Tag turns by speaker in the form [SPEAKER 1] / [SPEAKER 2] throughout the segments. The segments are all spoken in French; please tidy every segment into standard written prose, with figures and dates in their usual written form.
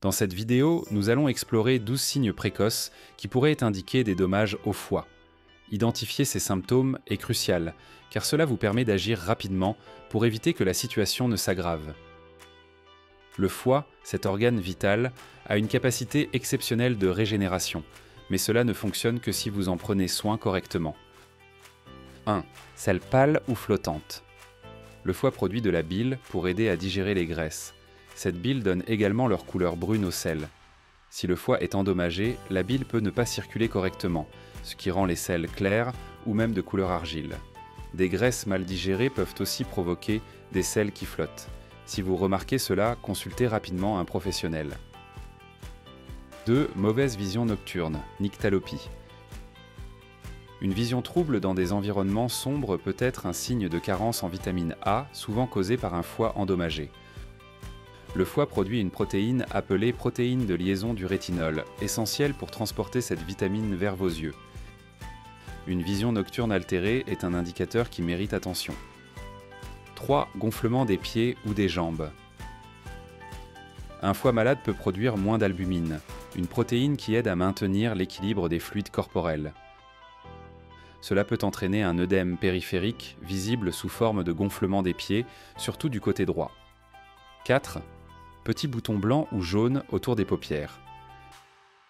[SPEAKER 1] Dans cette vidéo, nous allons explorer 12 signes précoces qui pourraient indiquer des dommages au foie. Identifier ces symptômes est crucial, car cela vous permet d'agir rapidement pour éviter que la situation ne s'aggrave. Le foie, cet organe vital, a une capacité exceptionnelle de régénération, mais cela ne fonctionne que si vous en prenez soin correctement. 1. Selle pâle ou flottante. Le foie produit de la bile pour aider à digérer les graisses. Cette bile donne également leur couleur brune au sel. Si le foie est endommagé, la bile peut ne pas circuler correctement, ce qui rend les selles claires ou même de couleur argile. Des graisses mal digérées peuvent aussi provoquer des selles qui flottent. Si vous remarquez cela, consultez rapidement un professionnel. 2. Mauvaise vision nocturne, nyctalopie. Une vision trouble dans des environnements sombres peut être un signe de carence en vitamine A, souvent causé par un foie endommagé. Le foie produit une protéine appelée protéine de liaison du rétinol, essentielle pour transporter cette vitamine vers vos yeux. Une vision nocturne altérée est un indicateur qui mérite attention. 3. Gonflement des pieds ou des jambes. Un foie malade peut produire moins d'albumine, une protéine qui aide à maintenir l'équilibre des fluides corporels. Cela peut entraîner un œdème périphérique visible sous forme de gonflement des pieds, surtout du côté droit. 4. Petits boutons blancs ou jaunes autour des paupières.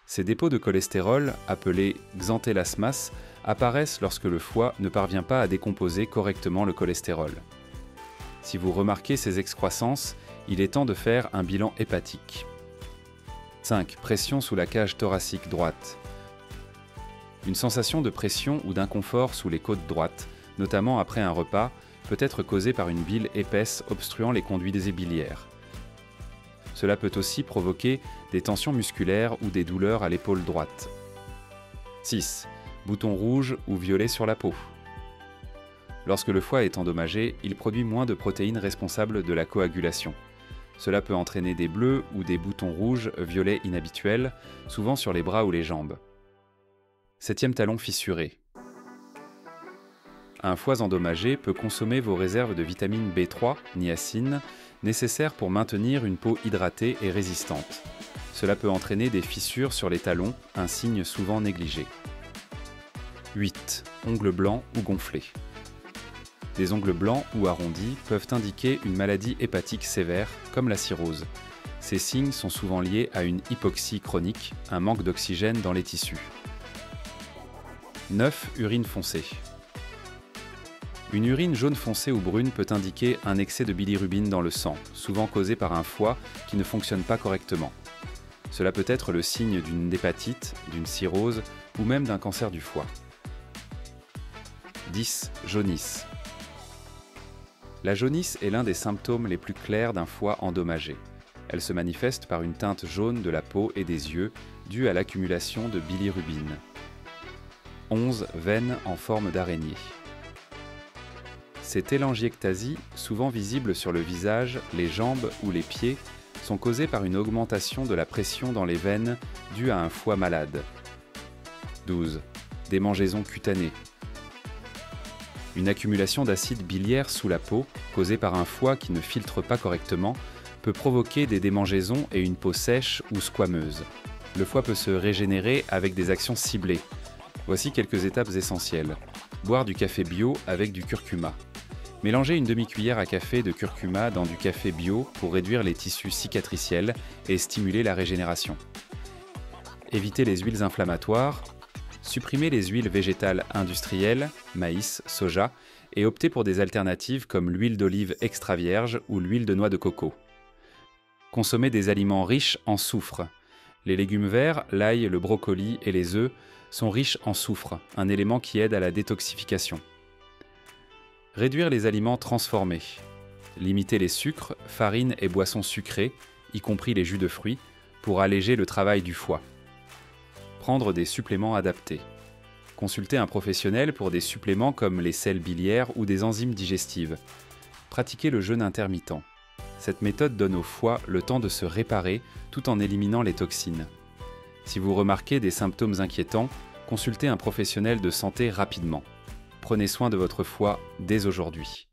[SPEAKER 1] Ces dépôts de cholestérol, appelés xanthelasmas, apparaissent lorsque le foie ne parvient pas à décomposer correctement le cholestérol. Si vous remarquez ces excroissances, il est temps de faire un bilan hépatique. 5. Pression sous la cage thoracique droite. Une sensation de pression ou d'inconfort sous les côtes droites, notamment après un repas, peut être causée par une bile épaisse obstruant les conduits des biliaires. Cela peut aussi provoquer des tensions musculaires ou des douleurs à l'épaule droite. 6. Boutons rouges ou violets sur la peau. Lorsque le foie est endommagé, il produit moins de protéines responsables de la coagulation. Cela peut entraîner des bleus ou des boutons rouges, violets inhabituels, souvent sur les bras ou les jambes. 7e talon fissuré. Un foie endommagé peut consommer vos réserves de vitamine B3, niacine, nécessaires pour maintenir une peau hydratée et résistante. Cela peut entraîner des fissures sur les talons, un signe souvent négligé. 8. Ongles blancs ou gonflés. Des ongles blancs ou arrondis peuvent indiquer une maladie hépatique sévère, comme la cirrhose. Ces signes sont souvent liés à une hypoxie chronique, un manque d'oxygène dans les tissus. 9. Urine foncée. Une urine jaune foncée ou brune peut indiquer un excès de bilirubine dans le sang, souvent causé par un foie qui ne fonctionne pas correctement. Cela peut être le signe d'une hépatite, d'une cirrhose ou même d'un cancer du foie. 10. Jaunisse. La jaunisse est l'un des symptômes les plus clairs d'un foie endommagé. Elle se manifeste par une teinte jaune de la peau et des yeux due à l'accumulation de bilirubine. 11. Veines en forme d'araignée. Ces télangiectasies, souvent visibles sur le visage, les jambes ou les pieds, sont causées par une augmentation de la pression dans les veines due à un foie malade. 12. Démangeaisons cutanées. Une accumulation d'acide biliaire sous la peau, causée par un foie qui ne filtre pas correctement, peut provoquer des démangeaisons et une peau sèche ou squameuse. Le foie peut se régénérer avec des actions ciblées. Voici quelques étapes essentielles. Boire du café bio avec du curcuma. Mélangez une demi-cuillère à café de curcuma dans du café bio pour réduire les tissus cicatriciels et stimuler la régénération. Évitez les huiles inflammatoires. Supprimez les huiles végétales industrielles, maïs, soja, et optez pour des alternatives comme l'huile d'olive extra vierge ou l'huile de noix de coco. Consommez des aliments riches en soufre. Les légumes verts, l'ail, le brocoli et les œufs sont riches en soufre, un élément qui aide à la détoxification. Réduire les aliments transformés. Limitez les sucres, farines et boissons sucrées, y compris les jus de fruits, pour alléger le travail du foie. Prendre des suppléments adaptés. Consultez un professionnel pour des suppléments comme les sels biliaires ou des enzymes digestives. Pratiquez le jeûne intermittent. Cette méthode donne au foie le temps de se réparer tout en éliminant les toxines. Si vous remarquez des symptômes inquiétants, consultez un professionnel de santé rapidement. Prenez soin de votre foie dès aujourd'hui.